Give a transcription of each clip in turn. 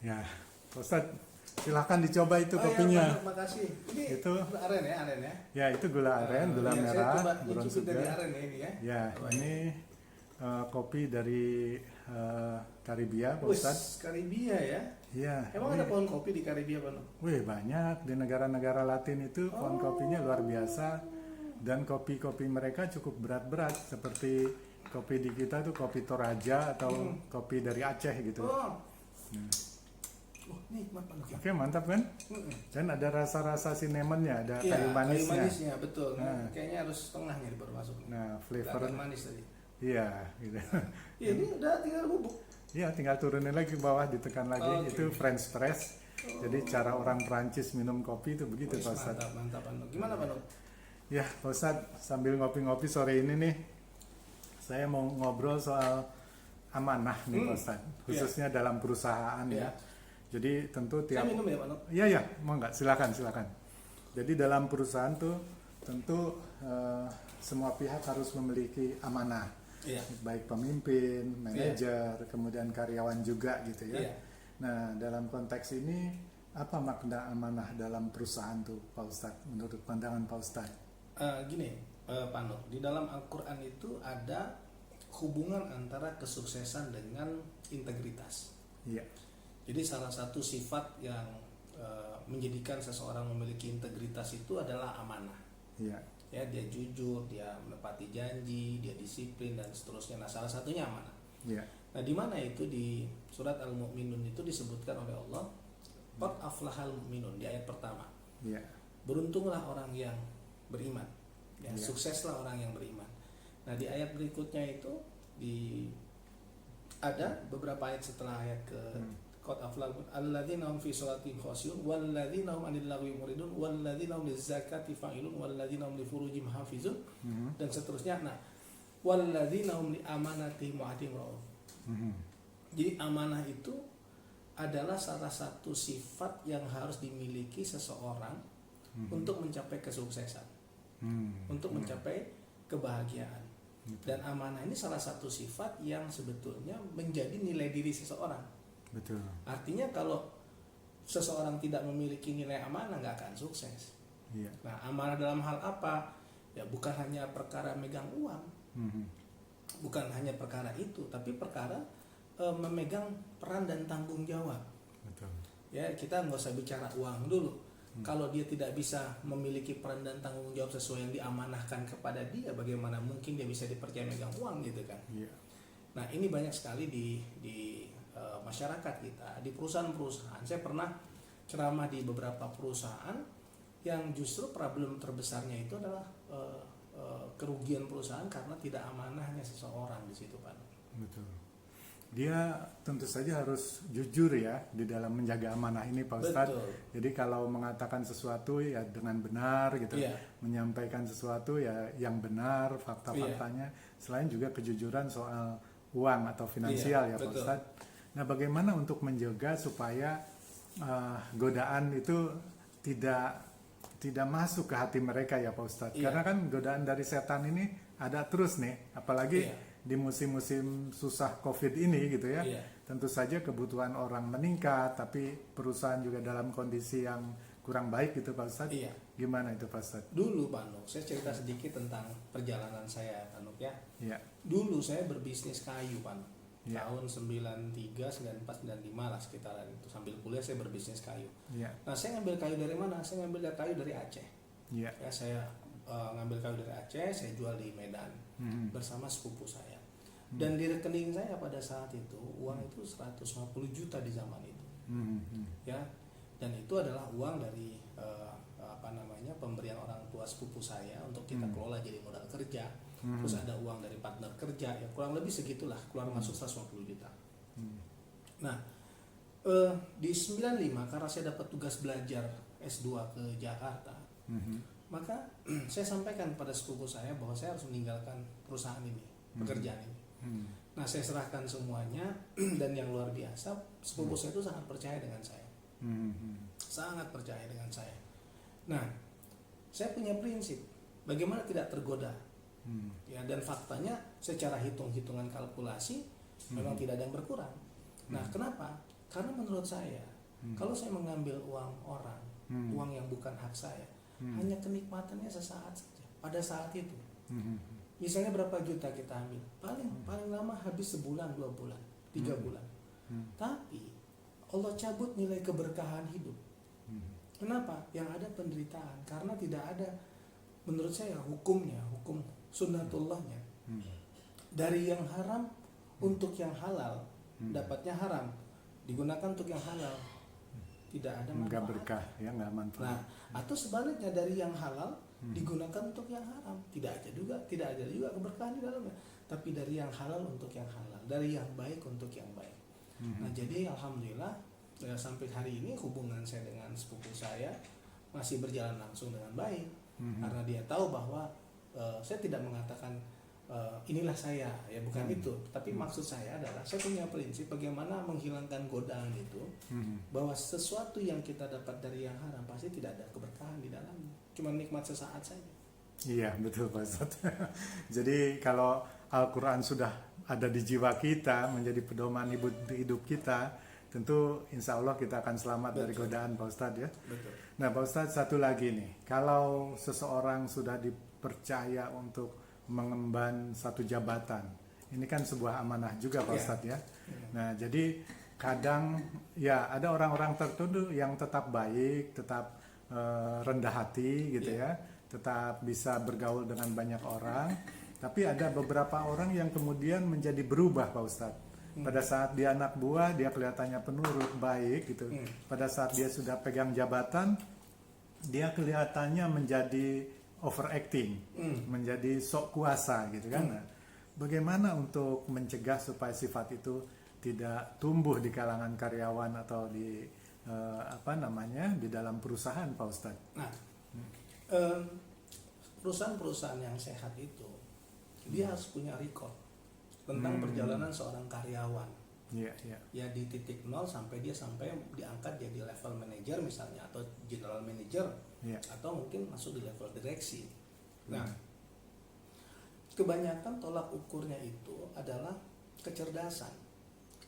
Ya, Pak Ustadz, silahkan dicoba itu Oh kopinya. ya, makasih. Ini Itu, gula aren ya. ya itu gula aren, gula Ya, saya merah, coba brown nyicipin dari sugar. aren ya ini ya. Ya, Oh, ini kopi dari Karibia, Pak Wih, Ustadz. Karibia ya. Iya. Emang ada pohon kopi di Karibia, Pak? Wih, banyak di negara-negara Latin itu pohon kopinya luar biasa, dan kopi-kopi mereka cukup berat-berat seperti kopi di kita tuh kopi Toraja atau kopi dari Aceh gitu. Oh. Nikmat Pak. Oke, mantap kan? Dan ada rasa-rasa cinnamonnya, ada Iya, kayu manisnya. kayu manisnya betul. Nah. Kayaknya harus setengah nih baru masuk. Nah, flavor, Agak manis tadi. iya, gitu. Iya, ini udah tinggal bubuk. Iya, tinggal turunin lagi ke bawah, ditekan lagi. Oke. Itu French press. Jadi cara orang Prancis minum kopi itu begitu, Wih, Pak Ustadz. mantap Pak. Gimana Pak? Ya, Pak Ustadz, sambil ngopi-ngopi sore ini nih, saya mau ngobrol soal amanah nih, Pak Ustadz. Khususnya dalam perusahaan ya. Jadi tentu Saya tiap... minum ya Pak? Iya, mau nggak? Silakan. Jadi dalam perusahaan tuh tentu semua pihak harus memiliki amanah. Iya. Baik pemimpin, manajer, kemudian karyawan juga gitu ya. Iya. Nah, dalam konteks ini apa makna amanah dalam perusahaan tuh, Pak Ustadz, menurut pandangan Pak Ustadz? Gini, Pak Nur, di dalam Al-Quran itu ada hubungan antara kesuksesan dengan integritas. Iya. Jadi salah satu sifat yang menjadikan seseorang memiliki integritas itu adalah amanah. Iya. Ya, dia jujur, dia menepati janji, dia disiplin dan seterusnya. Nah, salah satunya amanah. Iya. Nah, di mana itu di surat Al-Mu'minun itu disebutkan oleh Allah, qad aflahal mu'minun di ayat pertama. Iya. Beruntunglah orang yang beriman. Ya, Iya. sukseslah orang yang beriman. Nah, di ayat berikutnya itu ada beberapa ayat setelah ayat ke qad aflahal alladzina hum fi sholatihim khashi'un walladzina hum 'anil lagwi muridun walladzina hum lizakati fa'ilun walladzina hum li furujihim hafizun dan seterusnya. Nah, walladzina hum li amanatihim wa 'ahdihim ra'un. Jadi amanah itu adalah salah satu sifat yang harus dimiliki seseorang untuk mencapai kesuksesan, untuk mencapai kebahagiaan. Dan amanah ini salah satu sifat yang sebetulnya menjadi nilai diri seseorang. Betul. Artinya kalau seseorang tidak memiliki nilai amanah nggak akan sukses. Iya. Nah, amanah dalam hal apa? Ya bukan hanya perkara megang uang, bukan hanya perkara itu, tapi perkara memegang peran dan tanggung jawab. Betul. Ya, kita nggak usah bicara uang dulu. Kalau dia tidak bisa memiliki peran dan tanggung jawab sesuai yang diamanahkan kepada dia, bagaimana mungkin dia bisa dipercaya megang uang gitu kan? Iya. Nah, ini banyak sekali di masyarakat kita, di perusahaan-perusahaan. Saya pernah ceramah di beberapa perusahaan yang justru problem terbesarnya itu adalah kerugian perusahaan karena tidak amanahnya seseorang di situ, Pak. Betul. Dia tentu saja harus jujur ya di dalam menjaga amanah ini, Pak Ustadz. Betul. Jadi kalau mengatakan sesuatu ya dengan benar gitu, Iya. menyampaikan sesuatu ya yang benar, fakta-faktanya. Selain juga kejujuran soal uang atau finansial ya, Pak betul. Ustadz. Nah, bagaimana untuk menjaga supaya godaan itu tidak masuk ke hati mereka ya, Pak Ustadz? Iya. Karena kan godaan dari setan ini ada terus nih, apalagi di musim-musim susah COVID ini gitu ya. Iya. Tentu saja kebutuhan orang meningkat, tapi perusahaan juga dalam kondisi yang kurang baik gitu, Pak Ustadz. Iya. Gimana itu, Pak Ustadz? Dulu, Pak Nuk, saya cerita sedikit tentang perjalanan saya, Pak Nuk ya. Iya. Dulu saya berbisnis kayu, Pak Nuk. Iya. Tahun 93, 94, 95 lah sekitaran itu. Sambil kuliah saya berbisnis kayu. Iya. Nah, saya ngambil kayu dari mana? Saya ngambil kayu dari Aceh. Iya. Ya, saya ngambil kayu dari Aceh, saya jual di Medan bersama sepupu saya. Dan di rekening saya pada saat itu uang itu 150 juta di zaman itu. Ya. Dan itu adalah uang dari pemberian orang tua sepupu saya untuk kita kelola jadi modal kerja. Terus ada uang dari partner kerja, ya kurang lebih segitulah, keluar masuk 150 juta. Nah, di 95 karena saya dapat tugas belajar S2 ke Jakarta, maka saya sampaikan pada sepupu saya bahwa saya harus meninggalkan perusahaan ini, pekerjaan ini. Nah, saya serahkan semuanya dan yang luar biasa, sepupu saya itu sangat percaya dengan saya. Sangat percaya dengan saya. Nah, saya punya prinsip, bagaimana tidak tergoda. Ya, dan faktanya secara hitung-hitungan kalkulasi memang tidak ada yang berkurang. Nah, kenapa? Karena menurut saya, kalau saya mengambil uang orang, uang yang bukan hak saya, hanya kenikmatannya sesaat saja. Pada saat itu, misalnya berapa juta kita ambil, paling lama habis sebulan, 2 bulan, 3 bulan. Tapi Allah cabut nilai keberkahan hidup. Kenapa? Yang ada penderitaan. Karena tidak ada, menurut saya, hukum sunnatullahnya. Dari yang haram untuk yang halal, dapatnya haram, digunakan untuk yang halal, tidak ada manfaat. Nggak berkah, ya nggak manfaat. Nah, atau sebaliknya dari yang halal digunakan untuk yang haram, tidak ada juga keberkahan di dalamnya. Tapi dari yang halal untuk yang halal, dari yang baik untuk yang baik. Nah, jadi alhamdulillah sampai hari ini hubungan saya dengan sepupu saya masih berjalan langsung dengan baik. Karena dia tahu bahwa saya tidak mengatakan inilah saya, ya bukan itu. Tapi maksud saya adalah saya punya prinsip bagaimana menghilangkan godaan itu, bahwa sesuatu yang kita dapat dari yang haram pasti tidak ada keberkahan di dalamnya, cuma nikmat sesaat saja. Iya betul Pak Ustadz. Jadi kalau Al-Quran sudah ada di jiwa kita, menjadi pedoman hidup kita, tentu insya Allah kita akan selamat dari godaan Pak Ustadz ya. Betul. Nah Pak Ustadz, satu lagi nih, kalau seseorang sudah dipercaya untuk mengemban satu jabatan, ini kan sebuah amanah juga Pak Ustadz ya. Nah jadi kadang ya ada orang-orang tertentu yang tetap baik, tetap rendah hati gitu ya, tetap bisa bergaul dengan banyak orang, tapi ada beberapa orang yang kemudian menjadi berubah Pak Ustadz. Pada saat dia anak buah, dia kelihatannya penurut, baik gitu. Pada saat dia sudah pegang jabatan, dia kelihatannya menjadi overacting, menjadi sok kuasa gitu kan. Nah, bagaimana untuk mencegah supaya sifat itu tidak tumbuh di kalangan karyawan atau di di dalam perusahaan Pak Ustadz? Nah, perusahaan-perusahaan yang sehat itu dia harus punya record tentang perjalanan seorang karyawan. Ya di titik 0 sampai diangkat jadi level manager misalnya, atau general manager, atau mungkin masuk di level direksi. Nah, kebanyakan tolak ukurnya itu adalah kecerdasan,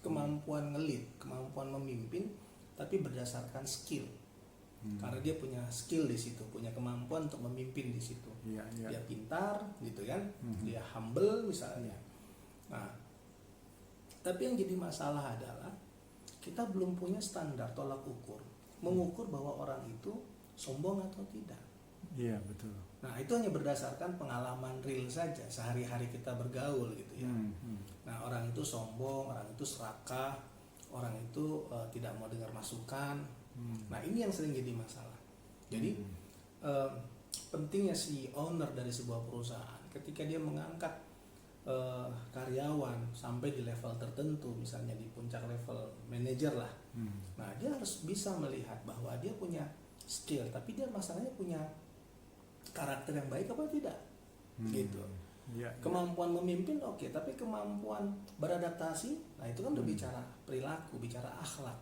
kemampuan ngelit, kemampuan memimpin, tapi berdasarkan skill. Karena dia punya skill di situ, punya kemampuan untuk memimpin di situ. Dia pintar, gitu kan? Dia humble misalnya. Nah, tapi yang jadi masalah adalah kita belum punya standar tolak ukur, mengukur bahwa orang itu sombong atau tidak. Iya betul. Nah itu hanya berdasarkan pengalaman real saja, sehari-hari kita bergaul gitu ya. Nah orang itu sombong, orang itu serakah, orang itu tidak mau dengar masukan. Nah ini yang sering jadi masalah. Jadi pentingnya si owner dari sebuah perusahaan ketika dia mengangkat karyawan sampai di level tertentu, misalnya di puncak level manajer lah. Nah dia harus bisa melihat bahwa dia punya skill, tapi dia masalahnya punya karakter yang baik apa tidak, gitu. Kemampuan memimpin oke, tapi kemampuan beradaptasi, nah itu kan udah bicara perilaku, bicara akhlak.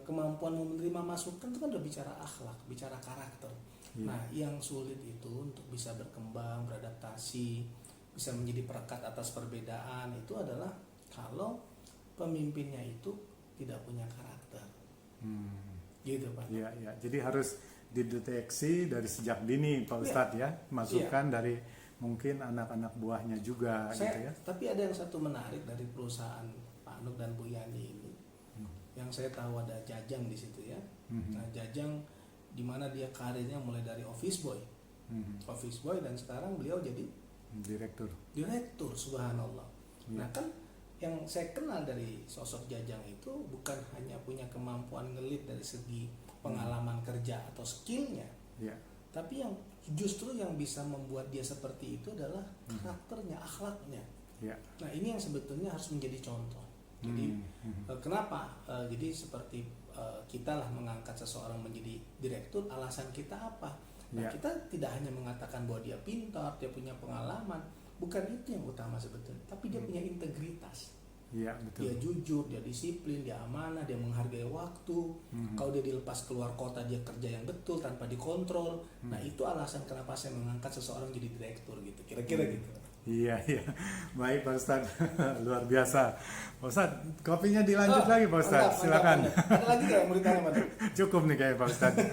Kemampuan menerima masukan itu kan udah bicara akhlak, bicara karakter. Nah yang sulit itu untuk bisa berkembang, beradaptasi, bisa menjadi perekat atas perbedaan itu adalah kalau pemimpinnya itu tidak punya karakter. Gitu Pak. Iya. Jadi harus dideteksi dari sejak dini Pak Ustadz ya, masukan dari mungkin anak-anak buahnya juga gitu ya. Tapi ada yang satu menarik dari perusahaan Pak Nuk dan Bu Yani ini, yang saya tahu ada Jajang di situ ya. Nah Jajang di mana dia karirnya mulai dari office boy, dan sekarang beliau jadi direktur, subhanallah. Nah kan yang saya kenal dari sosok Jajang itu bukan hanya punya kemampuan ngelit dari segi pengalaman kerja atau skillnya, tapi yang justru yang bisa membuat dia seperti itu adalah karakternya, akhlaknya. Nah ini yang sebetulnya harus menjadi contoh. Jadi kenapa? Jadi seperti kita lah mengangkat seseorang menjadi direktur, alasan kita apa? Nah, kita tidak hanya mengatakan bahwa dia pintar, dia punya pengalaman, bukan itu yang utama sebetulnya, tapi dia punya integritas. Betul. Dia jujur, dia disiplin, dia amanah, dia menghargai waktu. Kalau dia dilepas keluar kota, dia kerja yang betul tanpa dikontrol. Nah itu alasan kenapa saya mengangkat seseorang jadi direktur gitu, kira-kira gitu. Iya, iya. Baik Pak Ustadz, luar biasa. Pak Ustadz, kopinya dilanjut lagi Pak Ustadz, Mantap, silakan. mantap. Ada lagi nggak yang mau ditanya, Pak? Cukup nih kayak Pak Ustadz.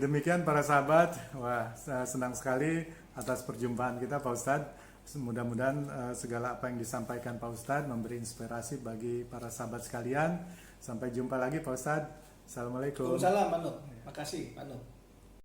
Demikian para sahabat, wah saya senang sekali atas perjumpaan kita Pak Ustadz. Mudah-mudahan segala apa yang disampaikan Pak Ustadz memberi inspirasi bagi para sahabat sekalian. Sampai jumpa lagi Pak Ustadz. Assalamualaikum. Waalaikumsalam, Pak Nur. Makasih, Pak Nur.